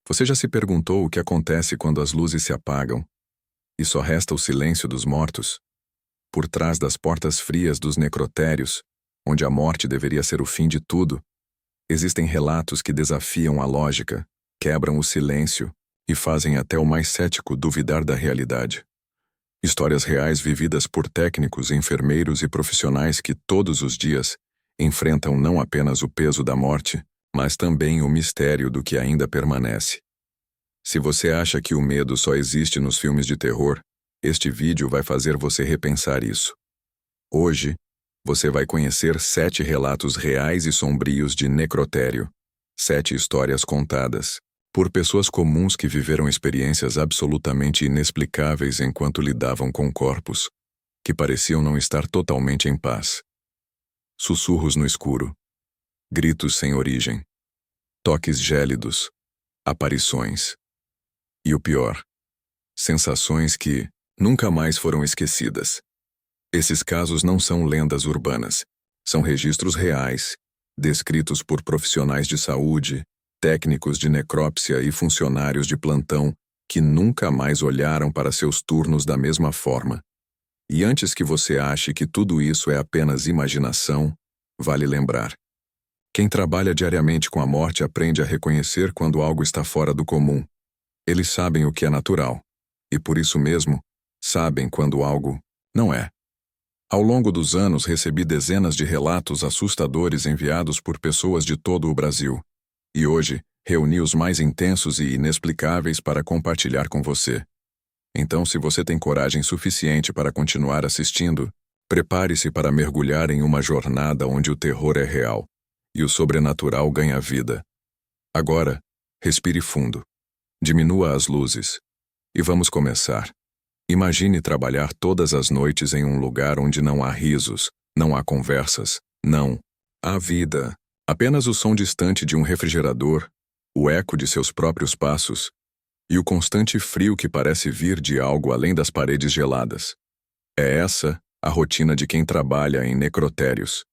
Você já se perguntou o que acontece quando as luzes se apagam e só resta o silêncio dos mortos? Por trás das portas frias dos necrotérios, onde a morte deveria ser o fim de tudo, existem relatos que desafiam a lógica, quebram o silêncio e fazem até o mais cético duvidar da realidade. Histórias reais vividas por técnicos, enfermeiros e profissionais que todos os dias enfrentam não apenas o peso da morte, mas também o mistério do que ainda permanece. Se você acha que o medo só existe nos filmes de terror, este vídeo vai fazer você repensar isso. Hoje, você vai conhecer 7 relatos reais e sombrios de necrotério. 7 histórias contadas por pessoas comuns que viveram experiências absolutamente inexplicáveis enquanto lidavam com corpos que pareciam não estar totalmente em paz. Sussurros no escuro, gritos sem origem, toques gélidos, aparições. E o pior, sensações que nunca mais foram esquecidas. Esses casos não são lendas urbanas, são registros reais, descritos por profissionais de saúde, técnicos de necrópsia e funcionários de plantão que nunca mais olharam para seus turnos da mesma forma. E antes que você ache que tudo isso é apenas imaginação, vale lembrar: quem trabalha diariamente com a morte aprende a reconhecer quando algo está fora do comum. Eles sabem o que é natural, e por isso mesmo, sabem quando algo não é. Ao longo dos anos recebi dezenas de relatos assustadores enviados por pessoas de todo o Brasil. E hoje, reuni os mais intensos e inexplicáveis para compartilhar com você. Então, se você tem coragem suficiente para continuar assistindo, prepare-se para mergulhar em uma jornada onde o terror é real e o sobrenatural ganha vida. Agora, respire fundo. Diminua as luzes. E vamos começar. Imagine trabalhar todas as noites em um lugar onde não há risos, não há conversas, não há vida. Apenas o som distante de um refrigerador, o eco de seus próprios passos e o constante frio que parece vir de algo além das paredes geladas. É essa a rotina de quem trabalha em necrotérios.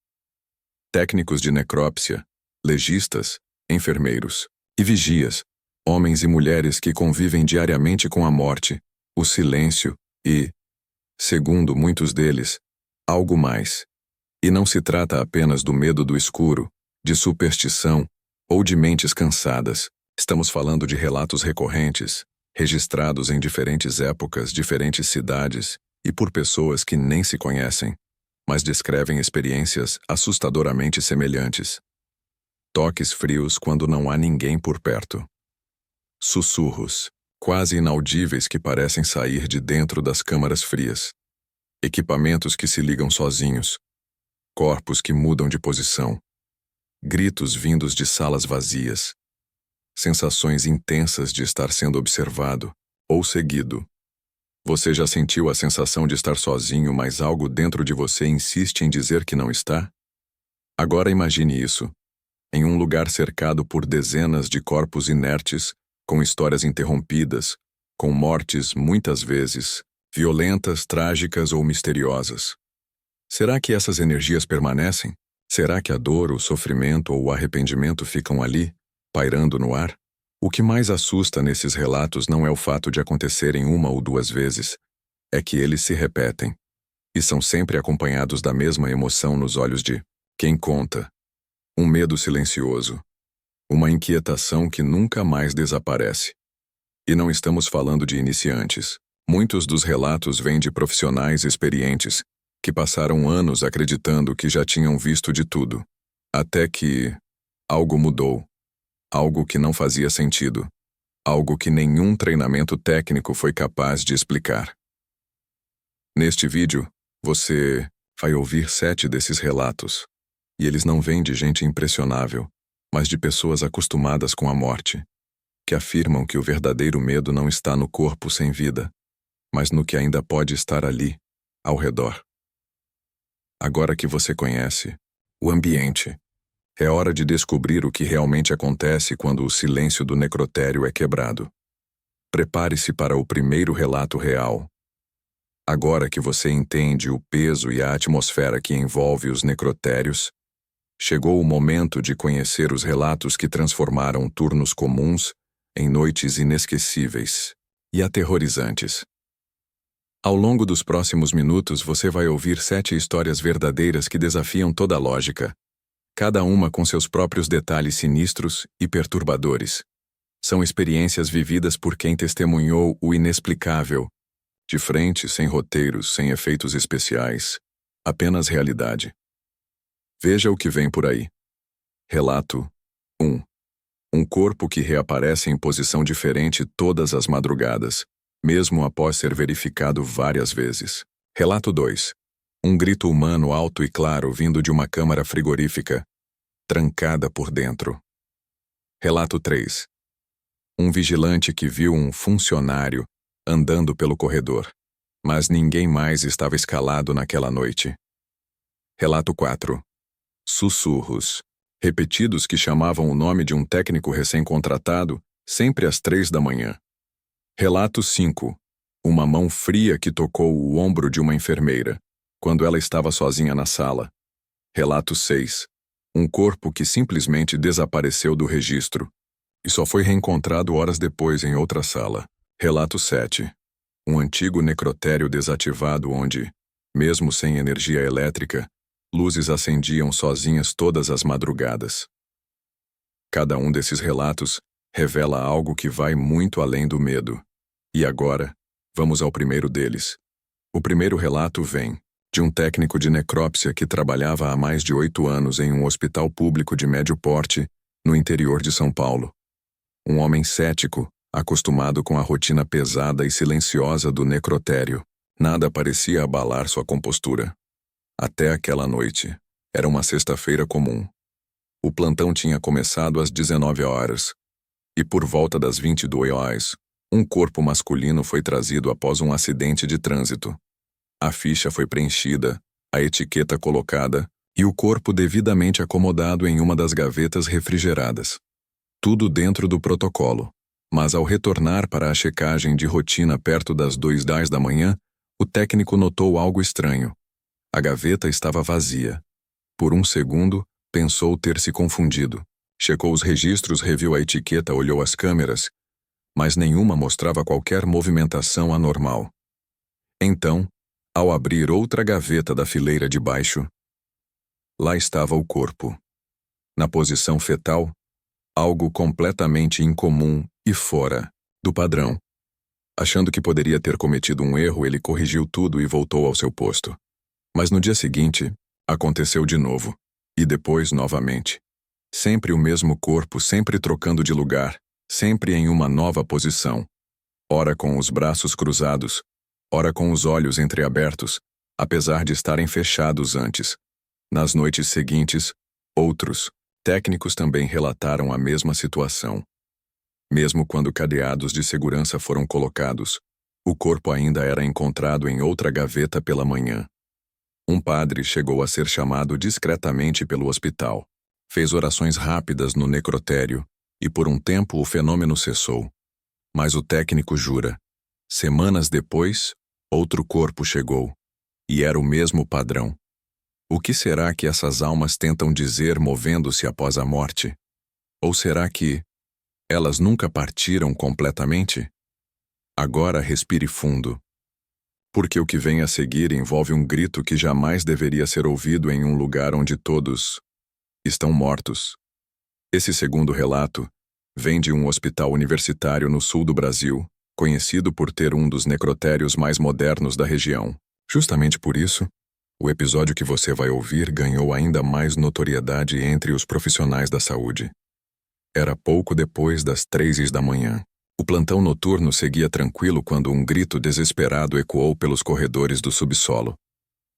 Técnicos de necrópsia, legistas, enfermeiros e vigias, homens e mulheres que convivem diariamente com a morte, o silêncio e, segundo muitos deles, algo mais. E não se trata apenas do medo do escuro, de superstição ou de mentes cansadas. Estamos falando de relatos recorrentes, registrados em diferentes épocas, diferentes cidades e por pessoas que nem se conhecem, mas descrevem experiências assustadoramente semelhantes. Toques frios quando não há ninguém por perto. Sussurros, quase inaudíveis que parecem sair de dentro das câmaras frias. Equipamentos que se ligam sozinhos. Corpos que mudam de posição. Gritos vindos de salas vazias. Sensações intensas de estar sendo observado ou seguido. Você já sentiu a sensação de estar sozinho, mas algo dentro de você insiste em dizer que não está? Agora imagine isso, em um lugar cercado por dezenas de corpos inertes, com histórias interrompidas, com mortes, muitas vezes, violentas, trágicas ou misteriosas. Será que essas energias permanecem? Será que a dor, o sofrimento ou o arrependimento ficam ali, pairando no ar? O que mais assusta nesses relatos não é o fato de acontecerem uma ou duas vezes, é que eles se repetem, e são sempre acompanhados da mesma emoção nos olhos de quem conta. Um medo silencioso. Uma inquietação que nunca mais desaparece. E não estamos falando de iniciantes. Muitos dos relatos vêm de profissionais experientes, que passaram anos acreditando que já tinham visto de tudo. Até que algo mudou. Algo que não fazia sentido. Algo que nenhum treinamento técnico foi capaz de explicar. Neste vídeo, você vai ouvir 7 desses relatos. E eles não vêm de gente impressionável, mas de pessoas acostumadas com a morte, que afirmam que o verdadeiro medo não está no corpo sem vida, mas no que ainda pode estar ali, ao redor. Agora que você conhece o ambiente, é hora de descobrir o que realmente acontece quando o silêncio do necrotério é quebrado. Prepare-se para o primeiro relato real. Agora que você entende o peso e a atmosfera que envolve os necrotérios, chegou o momento de conhecer os relatos que transformaram turnos comuns em noites inesquecíveis e aterrorizantes. Ao longo dos próximos minutos você vai ouvir 7 histórias verdadeiras que desafiam toda a lógica, cada uma com seus próprios detalhes sinistros e perturbadores. São experiências vividas por quem testemunhou o inexplicável, de frente, sem roteiros, sem efeitos especiais, apenas realidade. Veja o que vem por aí. Relato 1. Um corpo que reaparece em posição diferente todas as madrugadas, mesmo após ser verificado várias vezes. Relato 2. Um grito humano alto e claro vindo de uma câmara frigorífica, trancada por dentro. Relato 3. Um vigilante que viu um funcionário andando pelo corredor, mas ninguém mais estava escalado naquela noite. Relato 4. Sussurros, repetidos que chamavam o nome de um técnico recém-contratado, sempre às 3 da manhã. Relato 5. Uma mão fria que tocou o ombro de uma enfermeira, quando ela estava sozinha na sala. Relato 6. Um corpo que simplesmente desapareceu do registro e só foi reencontrado horas depois em outra sala. Relato 7. Um antigo necrotério desativado onde, mesmo sem energia elétrica, luzes acendiam sozinhas todas as madrugadas. Cada um desses relatos revela algo que vai muito além do medo. E agora, vamos ao primeiro deles. O primeiro relato vem de um técnico de necrópsia que trabalhava há mais de 8 anos em um hospital público de médio porte, no interior de São Paulo. Um homem cético, acostumado com a rotina pesada e silenciosa do necrotério. Nada parecia abalar sua compostura. Até aquela noite. Era uma sexta-feira comum. O plantão tinha começado às 19 horas. E por volta das 22 horas, um corpo masculino foi trazido após um acidente de trânsito. A ficha foi preenchida, a etiqueta colocada e o corpo devidamente acomodado em uma das gavetas refrigeradas. Tudo dentro do protocolo. Mas ao retornar para a checagem de rotina perto das 2h da manhã, o técnico notou algo estranho. A gaveta estava vazia. Por um segundo, pensou ter se confundido. Checou os registros, reviu a etiqueta, olhou as câmeras, mas nenhuma mostrava qualquer movimentação anormal. Então, ao abrir outra gaveta da fileira de baixo, lá estava o corpo. Na posição fetal, algo completamente incomum e fora do padrão. Achando que poderia ter cometido um erro, ele corrigiu tudo e voltou ao seu posto. Mas no dia seguinte, aconteceu de novo. E depois novamente. Sempre o mesmo corpo, sempre trocando de lugar, sempre em uma nova posição. Ora com os braços cruzados, ora com os olhos entreabertos, apesar de estarem fechados antes. Nas noites seguintes, outros técnicos também relataram a mesma situação. Mesmo quando cadeados de segurança foram colocados, o corpo ainda era encontrado em outra gaveta pela manhã. Um padre chegou a ser chamado discretamente pelo hospital. Fez orações rápidas no necrotério e por um tempo o fenômeno cessou. Mas o técnico jura. Semanas depois, outro corpo chegou. E era o mesmo padrão. O que será que essas almas tentam dizer movendo-se após a morte? Ou será que elas nunca partiram completamente? Agora respire fundo. Porque o que vem a seguir envolve um grito que jamais deveria ser ouvido em um lugar onde todos estão mortos. Esse segundo relato vem de um hospital universitário no sul do Brasil, conhecido por ter um dos necrotérios mais modernos da região. Justamente por isso, o episódio que você vai ouvir ganhou ainda mais notoriedade entre os profissionais da saúde. Era pouco depois das 3 da manhã. O plantão noturno seguia tranquilo quando um grito desesperado ecoou pelos corredores do subsolo.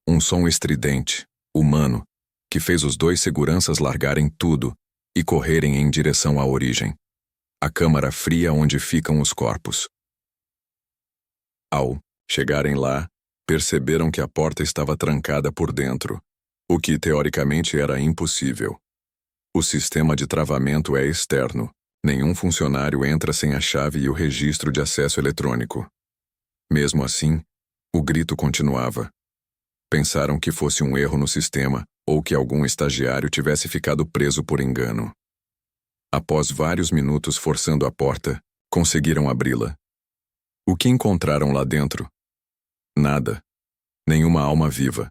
Um som estridente, humano, que fez os 2 seguranças largarem tudo e correrem em direção à origem. A câmara fria onde ficam os corpos. Ao chegarem lá, perceberam que a porta estava trancada por dentro, o que teoricamente era impossível. O sistema de travamento é externo. Nenhum funcionário entra sem a chave e o registro de acesso eletrônico. Mesmo assim, o grito continuava. Pensaram que fosse um erro no sistema ou que algum estagiário tivesse ficado preso por engano. Após vários minutos forçando a porta, Conseguiram abri-la. O que encontraram lá dentro? Nada. Nenhuma alma viva.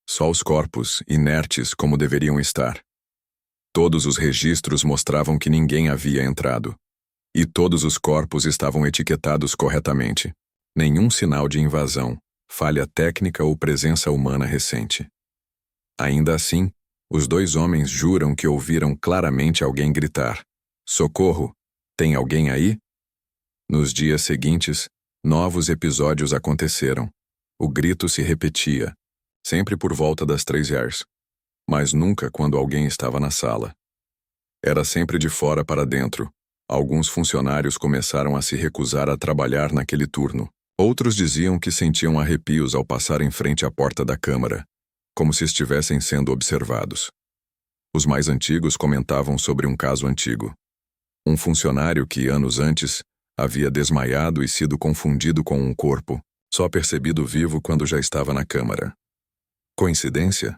Só os corpos, inertes como deveriam estar. Todos os registros mostravam que ninguém havia entrado. E todos os corpos estavam etiquetados corretamente. Nenhum sinal de invasão, falha técnica ou presença humana recente. Ainda assim, os dois homens juram que ouviram claramente alguém gritar: "Socorro! Tem alguém aí?" Nos dias seguintes, novos episódios aconteceram. O grito se repetia, sempre por volta das 3h, mas nunca quando alguém estava na sala. Era sempre de fora para dentro. Alguns funcionários começaram a se recusar a trabalhar naquele turno. Outros diziam que sentiam arrepios ao passar em frente à porta da câmara, como se estivessem sendo observados. Os mais antigos comentavam sobre um caso antigo. Um funcionário que, anos antes, havia desmaiado e sido confundido com um corpo, só percebido vivo quando já estava na câmara. Coincidência?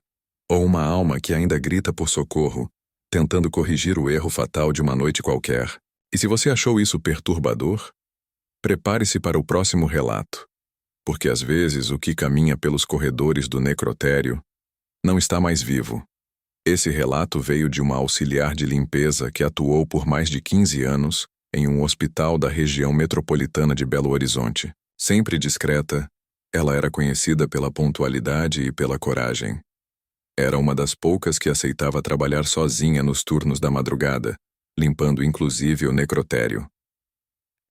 Ou uma alma que ainda grita por socorro, tentando corrigir o erro fatal de uma noite qualquer? E se você achou isso perturbador, prepare-se para o próximo relato, porque às vezes o que caminha pelos corredores do necrotério não está mais vivo. Esse relato veio de uma auxiliar de limpeza que atuou por mais de 15 anos em um hospital da região metropolitana de Belo Horizonte. Sempre discreta, ela era conhecida pela pontualidade e pela coragem. Era uma das poucas que aceitava trabalhar sozinha nos turnos da madrugada, limpando inclusive o necrotério.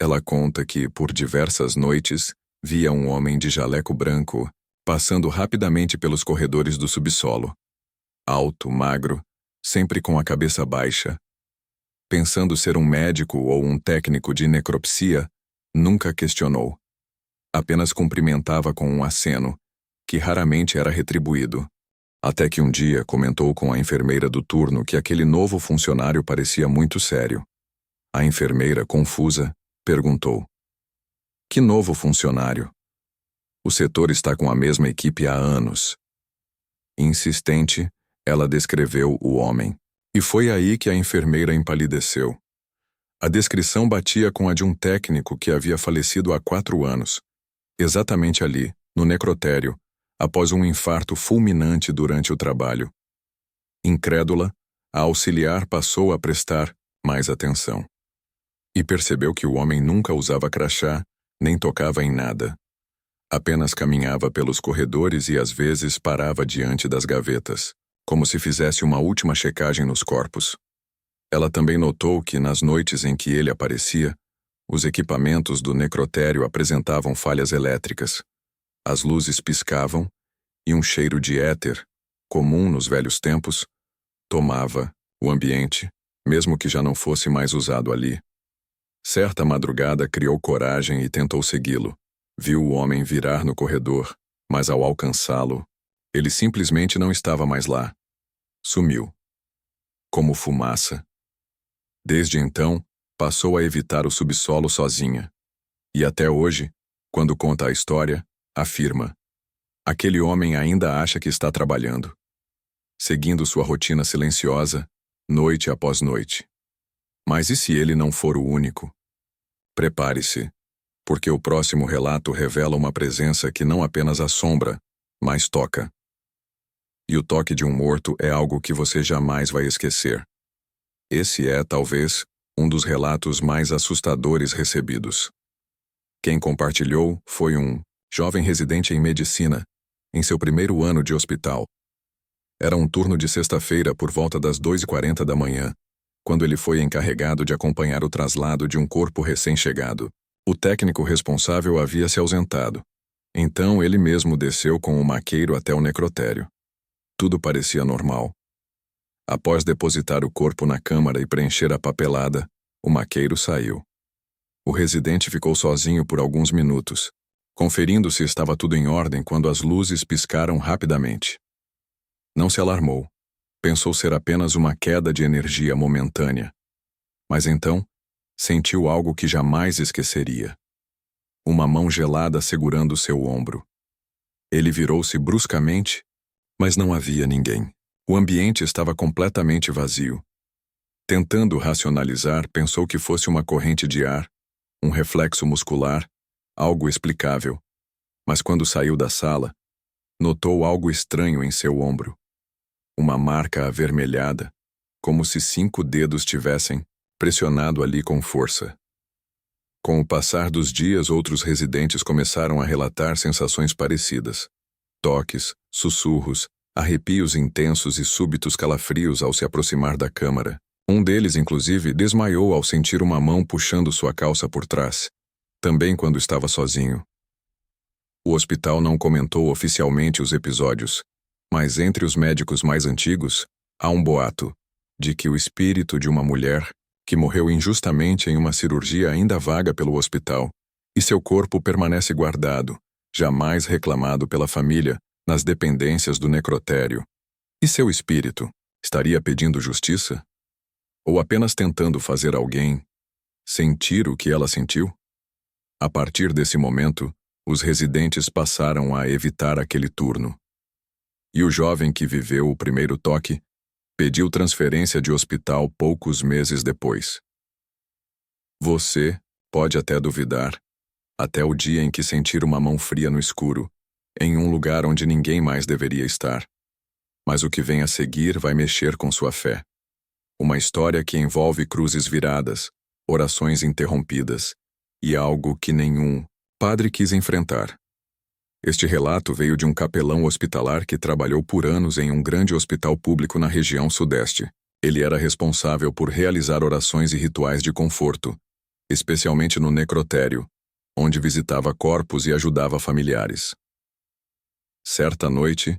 Ela conta que, por diversas noites, via um homem de jaleco branco passando rapidamente pelos corredores do subsolo. Alto, magro, sempre com a cabeça baixa. Pensando ser um médico ou um técnico de necropsia, nunca questionou. Apenas cumprimentava com um aceno, que raramente era retribuído. Até que um dia comentou com a enfermeira do turno que aquele novo funcionário parecia muito sério. A enfermeira, confusa, perguntou: "Que novo funcionário? O setor está com a mesma equipe há anos." Insistente, ela descreveu o homem. E foi aí que a enfermeira empalideceu. A descrição batia com a de um técnico que havia falecido há 4 anos. Exatamente ali, no necrotério, após um infarto fulminante durante o trabalho. Incrédula, a auxiliar passou a prestar mais atenção. E percebeu que o homem nunca usava crachá, nem tocava em nada. Apenas caminhava pelos corredores e às vezes parava diante das gavetas, como se fizesse uma última checagem nos corpos. Ela também notou que, nas noites em que ele aparecia, os equipamentos do necrotério apresentavam falhas elétricas. As luzes piscavam e um cheiro de éter, comum nos velhos tempos, tomava o ambiente, mesmo que já não fosse mais usado ali. Certa madrugada criou coragem e tentou segui-lo. Viu o homem virar no corredor, mas ao alcançá-lo, ele simplesmente não estava mais lá. Sumiu. Como fumaça. Desde então, passou a evitar o subsolo sozinha. E até hoje, quando conta a história, afirma: aquele homem ainda acha que está trabalhando, seguindo sua rotina silenciosa, noite após noite. Mas e se ele não for o único? Prepare-se, porque o próximo relato revela uma presença que não apenas assombra, mas toca. E o toque de um morto é algo que você jamais vai esquecer. Esse é, talvez, um dos relatos mais assustadores recebidos. Quem compartilhou foi um jovem residente em medicina, em seu primeiro ano de hospital. Era um turno de sexta-feira por volta das 2h40 da manhã, quando ele foi encarregado de acompanhar o traslado de um corpo recém-chegado. O técnico responsável havia se ausentado. Então ele mesmo desceu com o maqueiro até o necrotério. Tudo parecia normal. Após depositar o corpo na câmara e preencher a papelada, o maqueiro saiu. O residente ficou sozinho por alguns minutos, conferindo se estava tudo em ordem quando as luzes piscaram rapidamente. Não se alarmou. Pensou ser apenas uma queda de energia momentânea. Mas então, sentiu algo que jamais esqueceria. Uma mão gelada segurando seu ombro. Ele virou-se bruscamente, mas não havia ninguém. O ambiente estava completamente vazio. Tentando racionalizar, pensou que fosse uma corrente de ar, um reflexo muscular, algo explicável. Mas quando saiu da sala, notou algo estranho em seu ombro. Uma marca avermelhada, como se 5 dedos tivessem pressionado ali com força. Com o passar dos dias, outros residentes começaram a relatar sensações parecidas. Toques, sussurros, arrepios intensos e súbitos calafrios ao se aproximar da câmara. Um deles, inclusive, desmaiou ao sentir uma mão puxando sua calça por trás, também quando estava sozinho. O hospital não comentou oficialmente os episódios, mas entre os médicos mais antigos, há um boato de que o espírito de uma mulher que morreu injustamente em uma cirurgia ainda vaga pelo hospital, e seu corpo permanece guardado, jamais reclamado pela família, nas dependências do necrotério. E seu espírito estaria pedindo justiça? Ou apenas tentando fazer alguém sentir o que ela sentiu? A partir desse momento, os residentes passaram a evitar aquele turno. E o jovem que viveu o primeiro toque pediu transferência de hospital poucos meses depois. Você pode até duvidar, até o dia em que sentir uma mão fria no escuro, em um lugar onde ninguém mais deveria estar. Mas o que vem a seguir vai mexer com sua fé. Uma história que envolve cruzes viradas, orações interrompidas e algo que nenhum padre quis enfrentar. Este relato veio de um capelão hospitalar que trabalhou por anos em um grande hospital público na região sudeste. Ele era responsável por realizar orações e rituais de conforto, especialmente no necrotério, onde visitava corpos e ajudava familiares. Certa noite,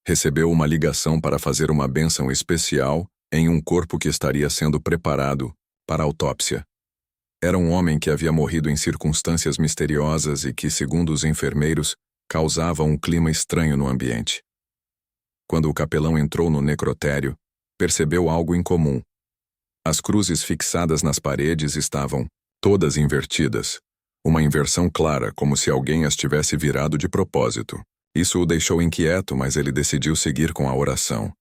recebeu uma ligação para fazer uma bênção especial em um corpo que estaria sendo preparado para autópsia. Era um homem que havia morrido em circunstâncias misteriosas e que, segundo os enfermeiros, causava um clima estranho no ambiente. Quando o capelão entrou no necrotério, percebeu algo incomum. As cruzes fixadas nas paredes estavam todas invertidas, uma inversão clara, como se alguém as tivesse virado de propósito. Isso o deixou inquieto, mas ele decidiu seguir com a oração.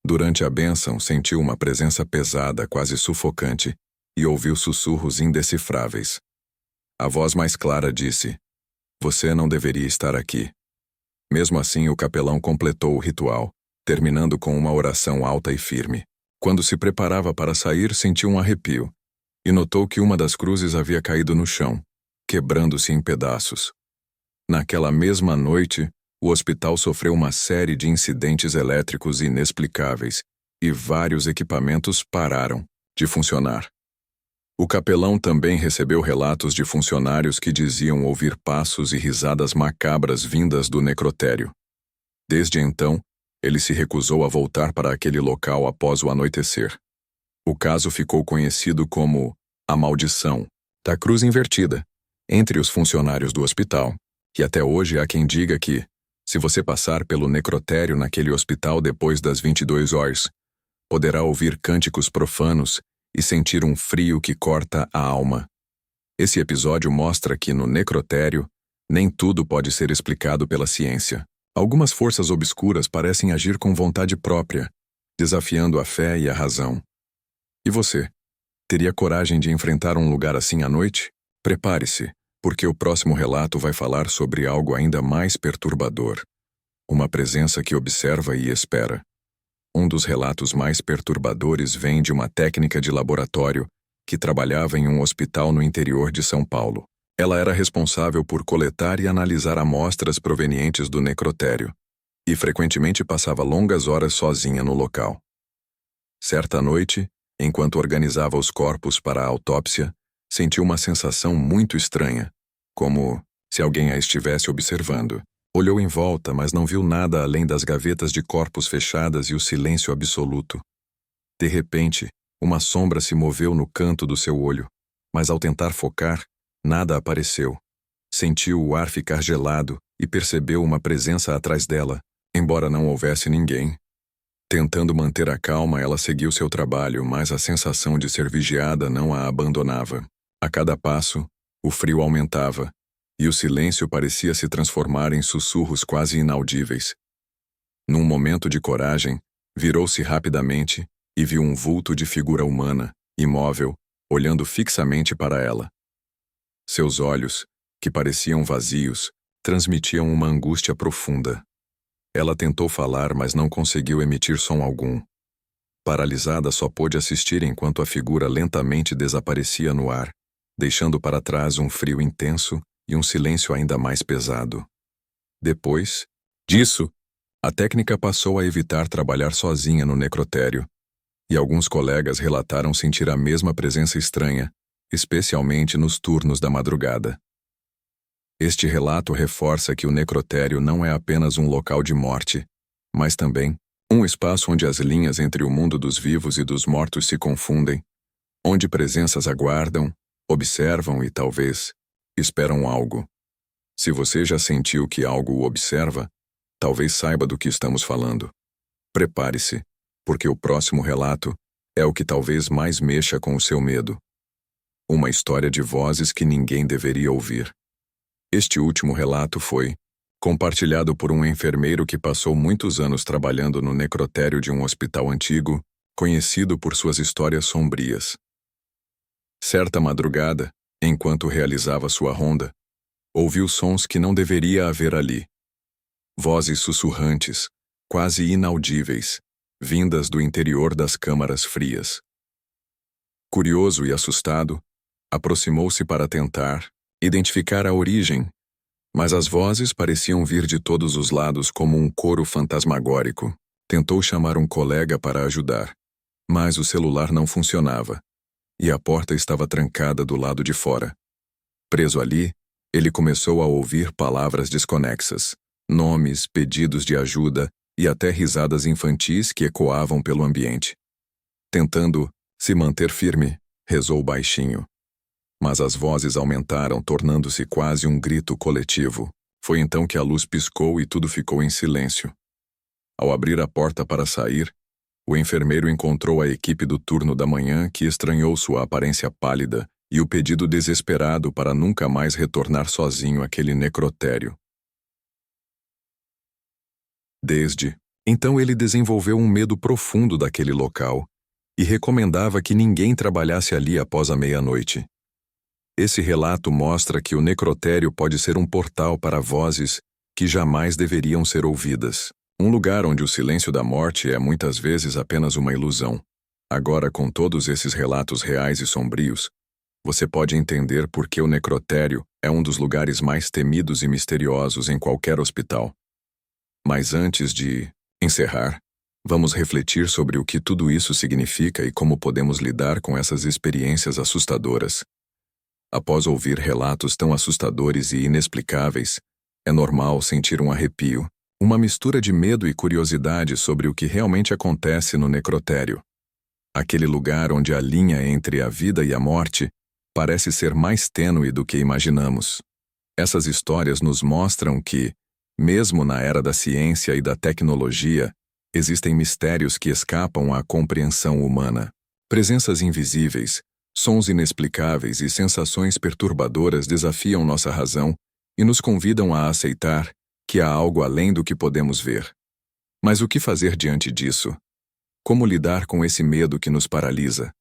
Durante a bênção, sentiu uma presença pesada, quase sufocante, e ouviu sussurros indecifráveis. A voz mais clara disse: "Você não deveria estar aqui." Mesmo assim, o capelão completou o ritual, terminando com uma oração alta e firme. Quando se preparava para sair, sentiu um arrepio, e notou que uma das cruzes havia caído no chão, quebrando-se em pedaços. Naquela mesma noite, o hospital sofreu uma série de incidentes elétricos inexplicáveis, e vários equipamentos pararam de funcionar. O capelão também recebeu relatos de funcionários que diziam ouvir passos e risadas macabras vindas do necrotério. Desde então, ele se recusou a voltar para aquele local após o anoitecer. O caso ficou conhecido como a maldição da cruz invertida entre os funcionários do hospital, e até hoje há quem diga que, se você passar pelo necrotério naquele hospital depois das 22 horas, poderá ouvir cânticos profanos e sentir um frio que corta a alma. Esse episódio mostra que no necrotério, nem tudo pode ser explicado pela ciência. Algumas forças obscuras parecem agir com vontade própria, desafiando a fé e a razão. E você? Teria coragem de enfrentar um lugar assim à noite? Prepare-se, porque o próximo relato vai falar sobre algo ainda mais perturbador. Uma presença que observa e espera. Um dos relatos mais perturbadores vem de uma técnica de laboratório que trabalhava em um hospital no interior de São Paulo. Ela era responsável por coletar e analisar amostras provenientes do necrotério, e frequentemente passava longas horas sozinha no local. Certa noite, enquanto organizava os corpos para a autópsia, sentiu uma sensação muito estranha, como se alguém a estivesse observando. Olhou em volta, mas não viu nada além das gavetas de corpos fechadas e o silêncio absoluto. De repente, uma sombra se moveu no canto do seu olho, mas ao tentar focar, nada apareceu. Sentiu o ar ficar gelado e percebeu uma presença atrás dela, embora não houvesse ninguém. Tentando manter a calma, ela seguiu seu trabalho, mas a sensação de ser vigiada não a abandonava. A cada passo, o frio aumentava, e o silêncio parecia se transformar em sussurros quase inaudíveis. Num momento de coragem, virou-se rapidamente e viu um vulto de figura humana, imóvel, olhando fixamente para ela. Seus olhos, que pareciam vazios, transmitiam uma angústia profunda. Ela tentou falar, mas não conseguiu emitir som algum. Paralisada, só pôde assistir enquanto a figura lentamente desaparecia no ar, deixando para trás um frio intenso e um silêncio ainda mais pesado. Depois disso, a técnica passou a evitar trabalhar sozinha no necrotério, e alguns colegas relataram sentir a mesma presença estranha, especialmente nos turnos da madrugada. Este relato reforça que o necrotério não é apenas um local de morte, mas também um espaço onde as linhas entre o mundo dos vivos e dos mortos se confundem, onde presenças aguardam, observam e, talvez, esperam algo. Se você já sentiu que algo o observa, talvez saiba do que estamos falando. Prepare-se, porque o próximo relato é o que talvez mais mexa com o seu medo. Uma história de vozes que ninguém deveria ouvir. Este último relato foi compartilhado por um enfermeiro que passou muitos anos trabalhando no necrotério de um hospital antigo, conhecido por suas histórias sombrias. Certa madrugada, enquanto realizava sua ronda, ouviu sons que não deveria haver ali. Vozes sussurrantes, quase inaudíveis, vindas do interior das câmaras frias. Curioso e assustado, aproximou-se para tentar identificar a origem, mas as vozes pareciam vir de todos os lados como um coro fantasmagórico. Tentou chamar um colega para ajudar, mas o celular não funcionava, e a porta estava trancada do lado de fora. Preso ali, ele começou a ouvir palavras desconexas, nomes, pedidos de ajuda e até risadas infantis que ecoavam pelo ambiente. Tentando se manter firme, rezou baixinho. Mas as vozes aumentaram, tornando-se quase um grito coletivo. Foi então que a luz piscou e tudo ficou em silêncio. Ao abrir a porta para sair, o enfermeiro encontrou a equipe do turno da manhã que estranhou sua aparência pálida e o pedido desesperado para nunca mais retornar sozinho àquele necrotério. Desde então ele desenvolveu um medo profundo daquele local e recomendava que ninguém trabalhasse ali após a meia-noite. Esse relato mostra que o necrotério pode ser um portal para vozes que jamais deveriam ser ouvidas. Um lugar onde o silêncio da morte é muitas vezes apenas uma ilusão. Agora, com todos esses relatos reais e sombrios, você pode entender por que o necrotério é um dos lugares mais temidos e misteriosos em qualquer hospital. Mas antes de encerrar, vamos refletir sobre o que tudo isso significa e como podemos lidar com essas experiências assustadoras. Após ouvir relatos tão assustadores e inexplicáveis, é normal sentir um arrepio, uma mistura de medo e curiosidade sobre o que realmente acontece no necrotério. Aquele lugar onde a linha entre a vida e a morte parece ser mais tênue do que imaginamos. Essas histórias nos mostram que, mesmo na era da ciência e da tecnologia, existem mistérios que escapam à compreensão humana. Presenças invisíveis, sons inexplicáveis e sensações perturbadoras desafiam nossa razão e nos convidam a aceitar que há algo além do que podemos ver. Mas o que fazer diante disso? Como lidar com esse medo que nos paralisa?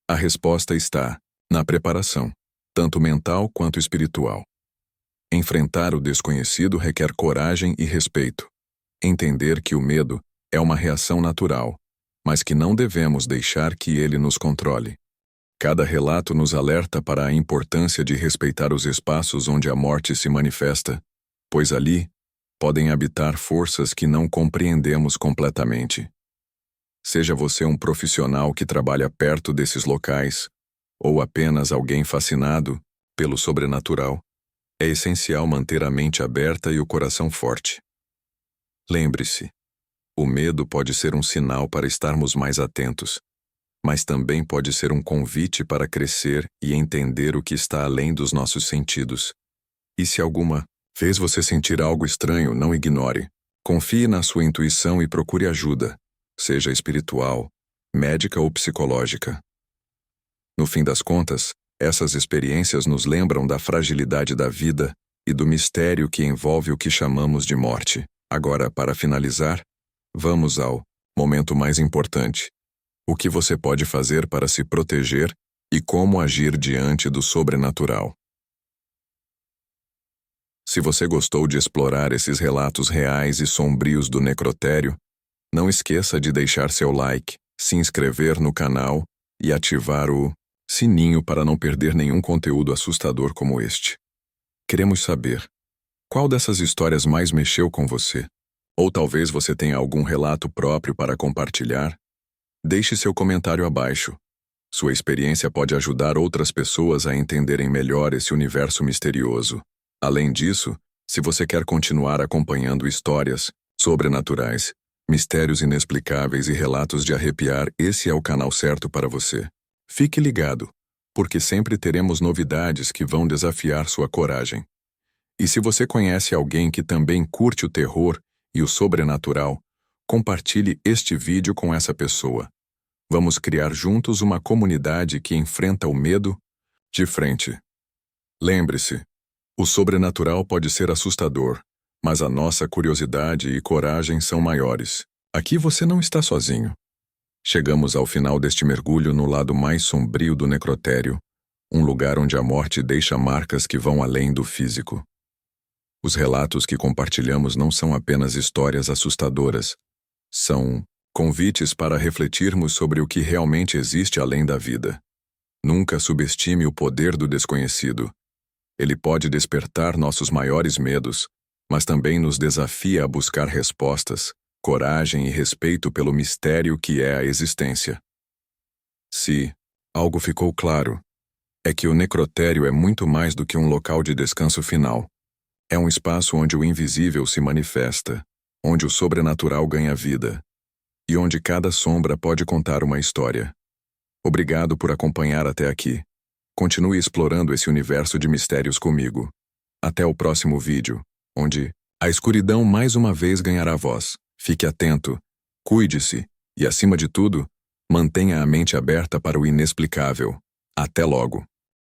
A resposta está na preparação, tanto mental quanto espiritual. Enfrentar o desconhecido requer coragem e respeito. Entender que o medo é uma reação natural, mas que não devemos deixar que ele nos controle. Cada relato nos alerta para a importância de respeitar os espaços onde a morte se manifesta, pois ali podem habitar forças que não compreendemos completamente. Seja você um profissional que trabalha perto desses locais, ou apenas alguém fascinado pelo sobrenatural, é essencial manter a mente aberta e o coração forte. Lembre-se, o medo pode ser um sinal para estarmos mais atentos, mas também pode ser um convite para crescer e entender o que está além dos nossos sentidos. E se alguma vez você sentir algo estranho, não ignore. Confie na sua intuição e procure ajuda, seja espiritual, médica ou psicológica. No fim das contas, essas experiências nos lembram da fragilidade da vida e do mistério que envolve o que chamamos de morte. Agora, para finalizar, vamos ao momento mais importante. O que você pode fazer para se proteger e como agir diante do sobrenatural. Se você gostou de explorar esses relatos reais e sombrios do necrotério, não esqueça de deixar seu like, se inscrever no canal e ativar o sininho para não perder nenhum conteúdo assustador como este. Queremos saber, qual dessas histórias mais mexeu com você? Ou talvez você tenha algum relato próprio para compartilhar? Deixe seu comentário abaixo. Sua experiência pode ajudar outras pessoas a entenderem melhor esse universo misterioso. Além disso, se você quer continuar acompanhando histórias sobrenaturais, mistérios inexplicáveis e relatos de arrepiar, esse é o canal certo para você. Fique ligado, porque sempre teremos novidades que vão desafiar sua coragem. E se você conhece alguém que também curte o terror e o sobrenatural, compartilhe este vídeo com essa pessoa. Vamos criar juntos uma comunidade que enfrenta o medo de frente. Lembre-se, o sobrenatural pode ser assustador, mas a nossa curiosidade e coragem são maiores. Aqui você não está sozinho. Chegamos ao final deste mergulho no lado mais sombrio do necrotério, um lugar onde a morte deixa marcas que vão além do físico. Os relatos que compartilhamos não são apenas histórias assustadoras, são convites para refletirmos sobre o que realmente existe além da vida. Nunca subestime o poder do desconhecido. Ele pode despertar nossos maiores medos, mas também nos desafia a buscar respostas, coragem e respeito pelo mistério que é a existência. Se algo ficou claro, é que o necrotério é muito mais do que um local de descanso final. É um espaço onde o invisível se manifesta, onde o sobrenatural ganha vida, e onde cada sombra pode contar uma história. Obrigado por acompanhar até aqui. Continue explorando esse universo de mistérios comigo. Até o próximo vídeo, onde a escuridão mais uma vez ganhará voz. Fique atento, cuide-se e, acima de tudo, mantenha a mente aberta para o inexplicável. Até logo!